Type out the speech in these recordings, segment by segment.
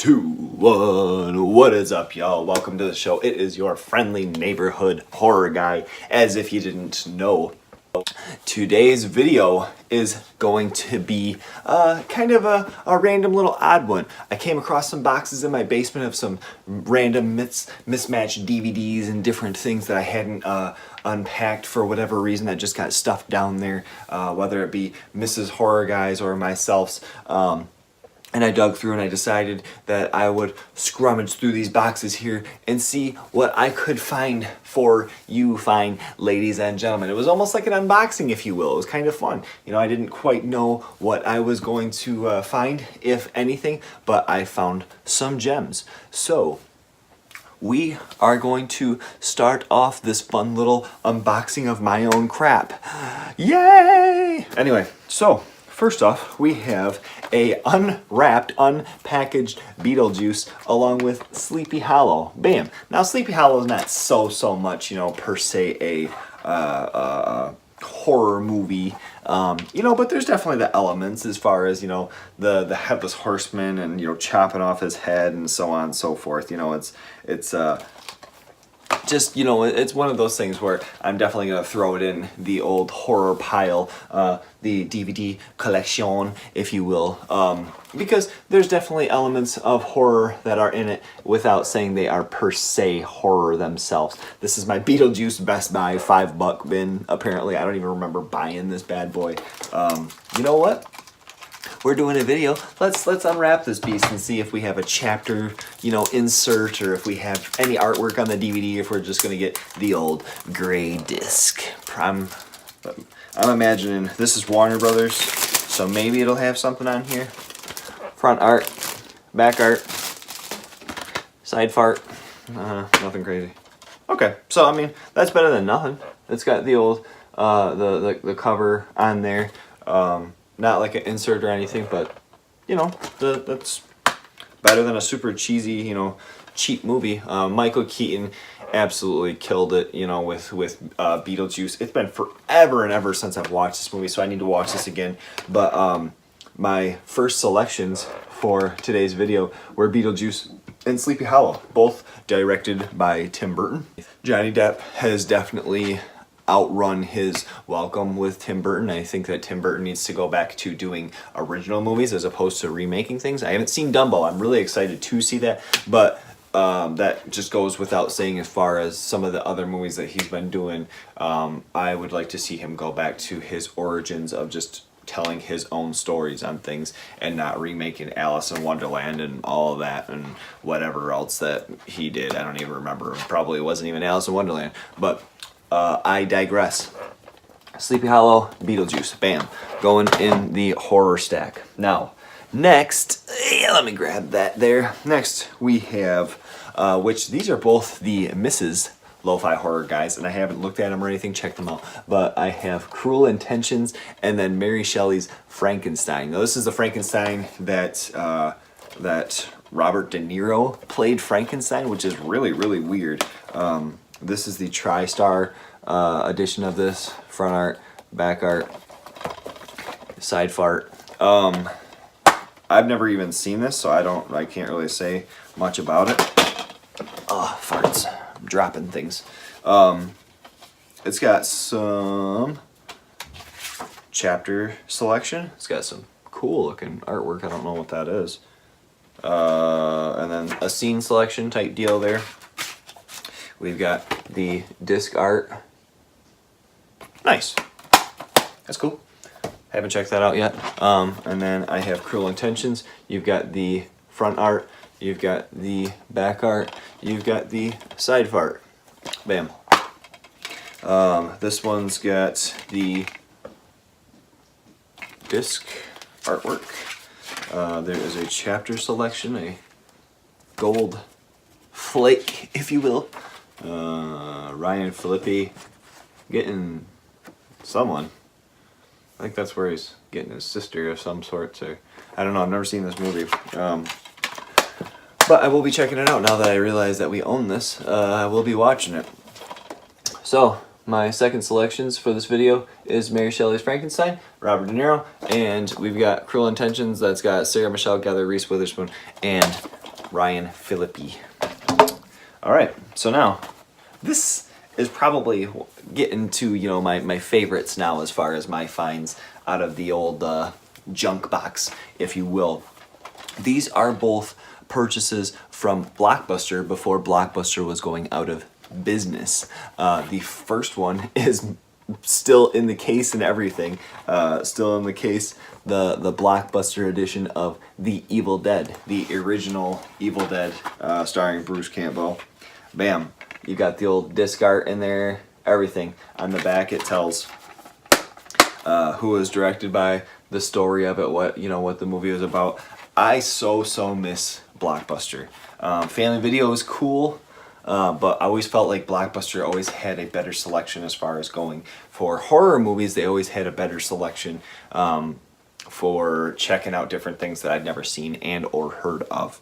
2, 1. What is up, y'all? Welcome to the show. It is your friendly neighborhood horror guy, as if you didn't know. Today's video is going to be kind of a random little odd one. I came across some boxes in my basement of some random mismatched DVDs and different things that I hadn't unpacked for whatever reason that just got stuffed down there, whether it be Mrs. Horror Guys or myself's. And I dug through and I decided that I would scrummage through these boxes here and see what I could find for you fine ladies and gentlemen. It was almost like an unboxing, if you will. It was kind of fun. You know, I didn't quite know what I was going to find, if anything, but I found some gems. So we are going to start off this fun little unboxing of my own crap. Yay! Anyway, so first off, we have a unwrapped, unpackaged Beetlejuice along with Sleepy Hollow. Bam! Now, Sleepy Hollow is not so much, you know, per se a horror movie, you know, but there's definitely the elements as far as, you know, the headless horseman and, you know, chopping off his head and so on and so forth. You know, it's just, you know, it's one of those things where I'm definitely going to throw it in the old horror pile, the DVD collection, if you will, because there's definitely elements of horror that are in it without saying they are per se horror themselves. This is my Beetlejuice Best Buy $5 bin, apparently. I don't even remember buying this bad boy. You know what? We're doing a video. Let's unwrap this beast and see if we have a chapter, you know, insert, or if we have any artwork on the DVD, if we're just gonna get the old gray disc. I'm imagining this is Warner Brothers, so maybe it'll have something on here. Front art, back art, side fart. Nothing crazy. Okay, so I mean that's better than nothing. It's got the old the cover on there. Not like an insert or anything, but you know, that's better than a super cheesy, you know, cheap movie. Michael Keaton absolutely killed it, you know, with Beetlejuice. It's been forever and ever since I've watched this movie, so I need to watch this again. But my first selections for today's video were Beetlejuice and Sleepy Hollow, both directed by Tim Burton. Johnny Depp has definitely outrun his welcome with Tim Burton. I think that Tim Burton needs to go back to doing original movies as opposed to remaking things. I haven't seen Dumbo. I'm really excited to see that, but that just goes without saying as far as some of the other movies that he's been doing. I would like to see him go back to his origins of just telling his own stories on things and not remaking Alice in Wonderland and all of that and whatever else that he did. I don't even remember. Probably wasn't even Alice in Wonderland, but I digress. Sleepy Hollow, Beetlejuice, bam, going in the horror stack. Now, next, let me grab that there. Next, we have, which these are both the Mrs. Lo-Fi Horror Guys, and I haven't looked at them or anything, check them out. But I have Cruel Intentions and then Mary Shelley's Frankenstein. Now, this is the Frankenstein that Robert De Niro played Frankenstein, which is really, really weird. This is the TriStar edition of this. Front art, back art, side fart. I've never even seen this, so I can't really say much about it. Oh, farts. I'm dropping things. It's got some chapter selection. It's got some cool looking artwork. I don't know what that is. And then a scene selection type deal there. We've got the disc art. Nice. That's cool. Haven't checked that out yet. And then I have Cruel Intentions. You've got the front art. You've got the back art. You've got the side fart. Bam. This one's got the disc artwork. There is a chapter selection, a gold flake, if you will. Ryan Phillippe getting someone. I think that's where he's getting his sister of some sort. So I don't know. I've never seen this movie. But I will be checking it out now that I realize that we own this. I will be watching it. So my second selections for this video is Mary Shelley's Frankenstein, Robert De Niro, and we've got Cruel Intentions that's got Sarah Michelle Gellar, Reese Witherspoon, and Ryan Phillippe. All right, so now this is probably getting to, you know, my favorites now as far as my finds out of the old junk box, if you will. These are both purchases from Blockbuster before Blockbuster was going out of business. The first one is still in the case and everything. Still in the case, the Blockbuster edition of The Evil Dead, the original Evil Dead, starring Bruce Campbell. Bam, you got the old disc art in there, everything. On the back it tells who was directed by, the story of it, what the movie was about. I so miss Blockbuster. Family Video is cool, but I always felt like Blockbuster always had a better selection as far as going for horror movies. They always had a better selection for checking out different things that I'd never seen and or heard of.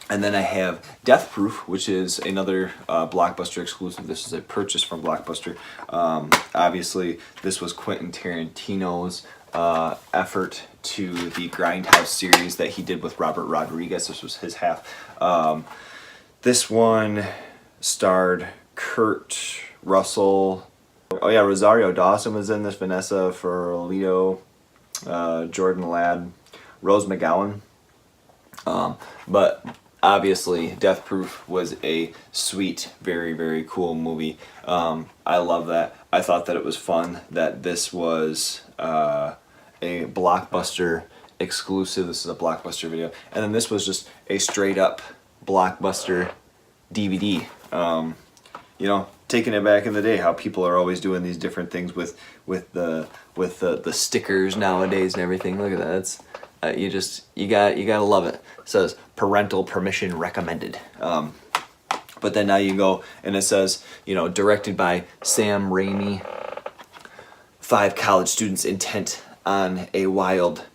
And then I have Death Proof, which is another Blockbuster exclusive. This is a purchase from Blockbuster. Obviously, this was Quentin Tarantino's effort to the Grindhouse series that he did with Robert Rodriguez. This was his half. This one starred Kurt Russell. Oh yeah, Rosario Dawson was in this. Vanessa Ferlito, Jordan Ladd, Rose McGowan. But obviously, Death Proof was a sweet, very cool movie. I love that. I thought that it was fun that this was a Blockbuster exclusive. This is a Blockbuster video. And then this was just a straight up Blockbuster DVD. You know, taking it back in the day, how people are always doing these different things with the stickers nowadays and everything. Look at that. It's you gotta love it. It says parental permission recommended. But then now you go and it says, you know, directed by Sam Raimi. 5 college students intent on a wild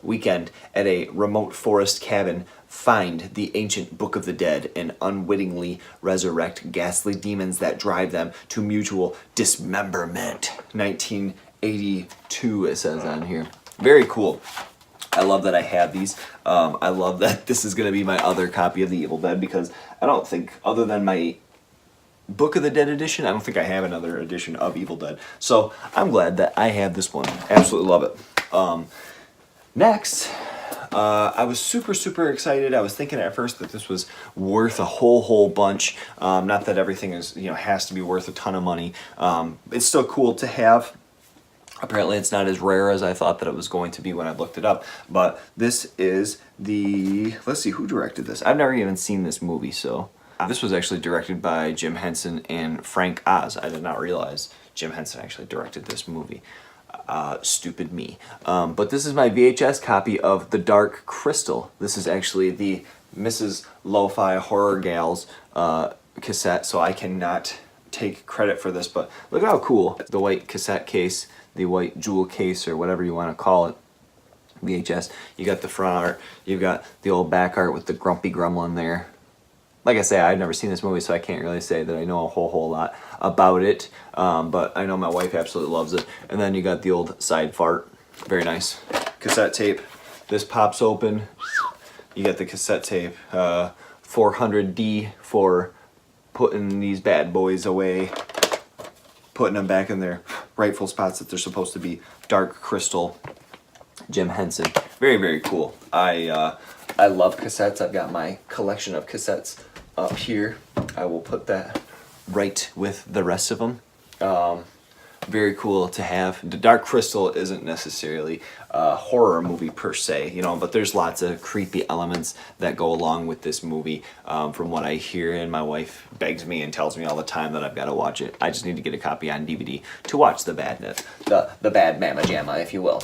weekend at a remote forest cabin find the ancient Book of the Dead and unwittingly resurrect ghastly demons that drive them to mutual dismemberment. 1982 it says on here. Very cool. I love that I have these. I love that this is going to be my other copy of The Evil Dead, because I don't think, other than my Book of the Dead edition, I don't think I have another edition of Evil Dead. So I'm glad that I have this one. Absolutely love it. Next, I was super excited. I was thinking at first that this was worth a whole bunch. Not that everything is, you know, has to be worth a ton of money. It's still cool to have. Apparently it's not as rare as I thought that it was going to be when I looked it up. But this is the, let's see, who directed this? I've never even seen this movie, so. This was actually directed by Jim Henson and Frank Oz. I did not realize Jim Henson actually directed this movie. Stupid me. But this is my VHS copy of The Dark Crystal. This is actually the Mrs. Lo-Fi Horror Gals cassette, so I cannot take credit for this, but look at how cool. The white cassette case, the white jewel case, or whatever you want to call it. VHS. You got the front art, you got the old back art with the grumpy gremlin there. Like I say, I've never seen this movie, so I can't really say that I know a whole lot about it, but I know my wife absolutely loves it. And then you got the old side fart. Very nice. Cassette tape. This pops open. You got the cassette tape. 400D for putting these bad boys away, putting them back in their rightful spots that they're supposed to be. Dark Crystal, Jim Henson. Very cool. I love cassettes. I've got my collection of cassettes up here. I will put that right with the rest of them. Very cool to have. The Dark Crystal isn't necessarily a horror movie per se, you know, but there's lots of creepy elements that go along with this movie, from what I hear, and my wife begs me and tells me all the time that I've got to watch it. I just need to get a copy on DVD to watch the badness, the bad mamma jamma, if you will.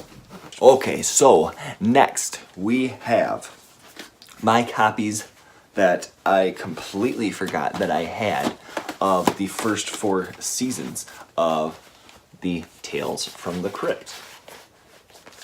Okay, so next we have my copies that I completely forgot that I had of the first 4 seasons of the Tales from the Crypt.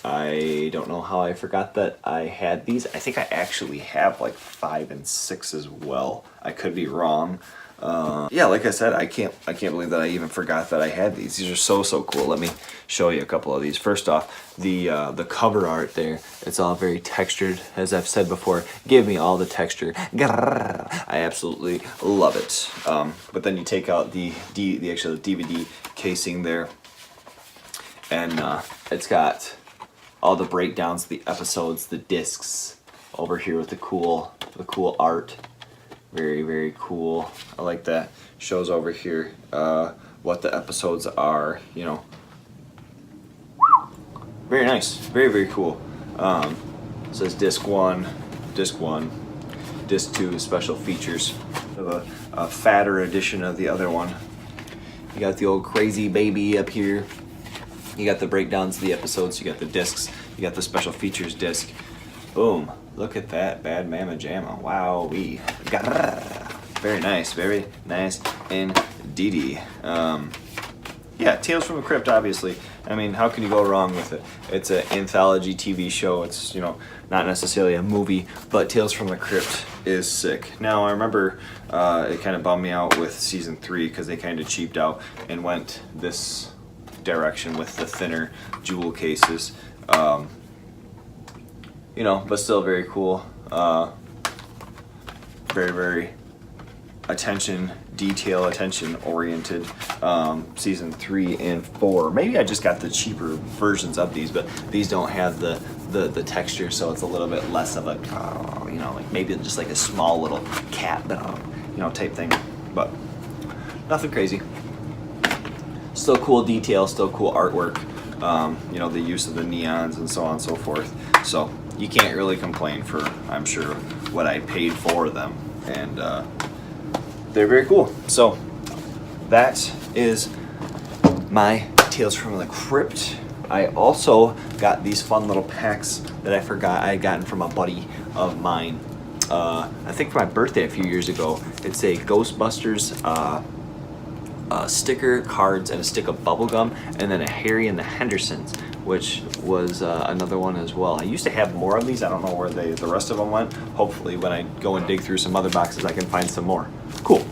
I don't know how I forgot that I had these. I think I actually have like 5 and 6 as well. I could be wrong. Yeah, like I said, I can't believe that I even forgot that I had these. These are so cool. Let me show you a couple of these. First off, the cover art there. It's all very textured, as I've said before. Give me all the texture. Grrr. I absolutely love it. But then you take out the actual DVD casing there, and it's got all the breakdowns, the episodes, the discs over here with the cool art. Very cool. I like that. Shows over here what the episodes are, you know. Very nice. Very cool. Says disc 1, disc 2 special features. A fatter edition of the other one. You got the old crazy baby up here. You got the breakdowns of the episodes, you got the discs, you got the special features disc. Boom. Look at that bad mama jamma. Wowee. Very nice indeedy. Yeah, Tales from the Crypt, obviously. I mean, how can you go wrong with it? It's an anthology TV show. It's, you know, not necessarily a movie, but Tales from the Crypt is sick. Now, I remember it kind of bummed me out with season 3 because they kind of cheaped out and went this direction with the thinner jewel cases. You know, but still very cool. Very attention oriented. Season 3 and 4. Maybe I just got the cheaper versions of these, but these don't have the texture, so it's a little bit less of a, you know, like maybe just like a small little cat, you know, type thing. But nothing crazy. Still cool detail, still cool artwork. You know, the use of the neons and so on and so forth. So you can't really complain for, I'm sure, what I paid for them. And they're very cool. So that is my Tales from the Crypt. I also got these fun little packs that I forgot I had gotten from a buddy of mine. I think for my birthday a few years ago. It's a Ghostbusters sticker, cards, and a stick of bubble gum, and then a Harry and the Hendersons, which was another one as well. I used to have more of these. I don't know where the rest of them went. Hopefully when I go and dig through some other boxes I can find some more. Cool.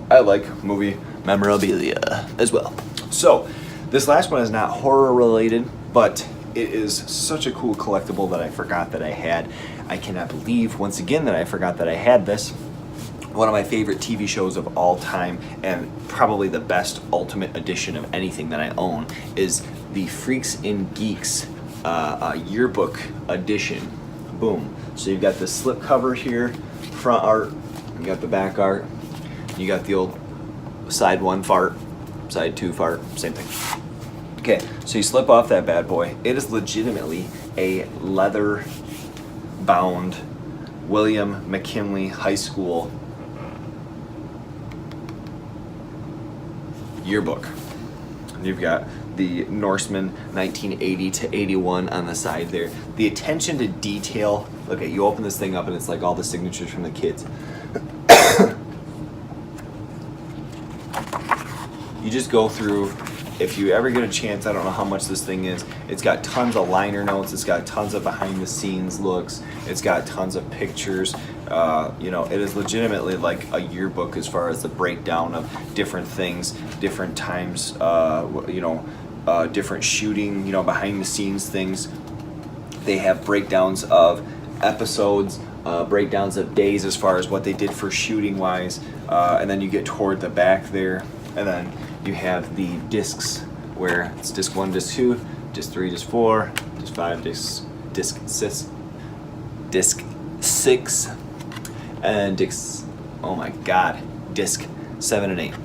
I like movie memorabilia as well. So this last one is not horror related, but it is such a cool collectible that I forgot that I had. I cannot believe once again that I forgot that I had this. One of my favorite TV shows of all time, and probably the best ultimate edition of anything that I own, is the Freaks and Geeks yearbook edition. Boom. So you've got the slip cover here, front art, you got the back art, you got the old side 1 fart, side 2 fart, same thing. Okay, so you slip off that bad boy. It is legitimately a leather bound William McKinley High School yearbook. You've got the Norseman 1980 to 81 on the side there. The attention to detail. Okay, you open this thing up and it's like all the signatures from the kids. You just go through. If you ever get a chance, I don't know how much this thing is. It's got tons of liner notes. It's got tons of behind the scenes looks. It's got tons of pictures. You know, it is legitimately like a yearbook as far as the breakdown of different things, different times, you know, different shooting, you know, behind the scenes things. They have breakdowns of episodes, breakdowns of days as far as what they did for shooting wise. And then you get toward the back there, and then you have the discs where it's disc 1, disc 2, disc 3, disc 4, disc 5, disc 6, and disc, oh my god, disc 7 and 8.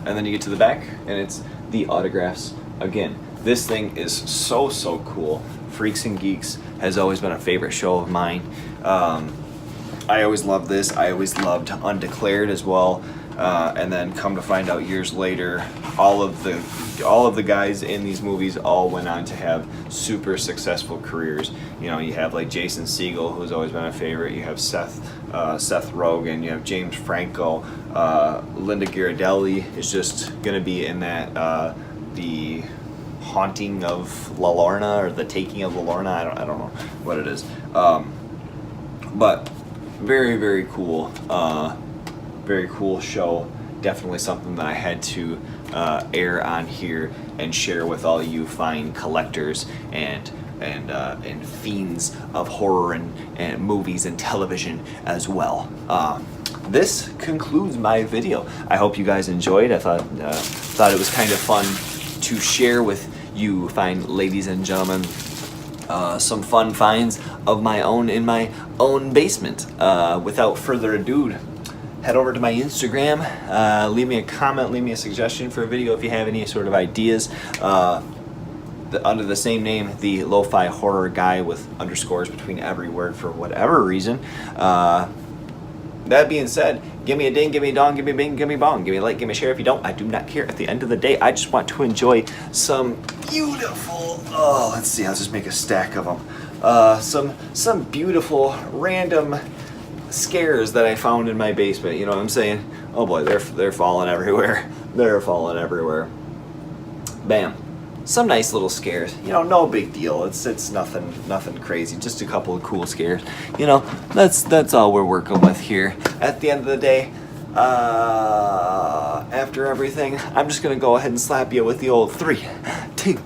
And then you get to the back and it's the autographs again. This thing is so cool. Freaks and Geeks has always been a favorite show of mine. I always loved this. I always loved Undeclared as well. And then come to find out years later, all of the guys in these movies all went on to have super successful careers. You know, you have like Jason Segel, who's always been a favorite. You have Seth Rogen. You have James Franco. Linda Ghirardelli is just gonna be in that Haunting of La Lorna or The Taking of La Lorna. I don't know what it is. But very, very cool. Very cool show. Definitely something that I had to air on here and share with all you fine collectors and fiends of horror and movies and television as well. This concludes my video. I hope you guys enjoyed. I thought it was kind of fun to share with you fine ladies and gentlemen some fun finds of my own in my own basement. Without further ado, head over to my Instagram, leave me a comment, leave me a suggestion for a video if you have any sort of ideas. Under the same name, the Lo-Fi Horror Guy with underscores between every word for whatever reason. That being said, give me a ding, give me a dong, give me a bing, give me a bong, give me a like, give me a share if you don't. I do not care. At the end of the day, I just want to enjoy some beautiful, let's see, I'll just make a stack of them. Some beautiful random scares that I found in my basement, you know what I'm saying? Oh boy, they're falling everywhere. They're falling everywhere. Bam. Some nice little scares, you know, no big deal. It's nothing crazy, just a couple of cool scares. You know, that's all we're working with here. At the end of the day, after everything, I'm just gonna go ahead and slap you with the old 3, 2.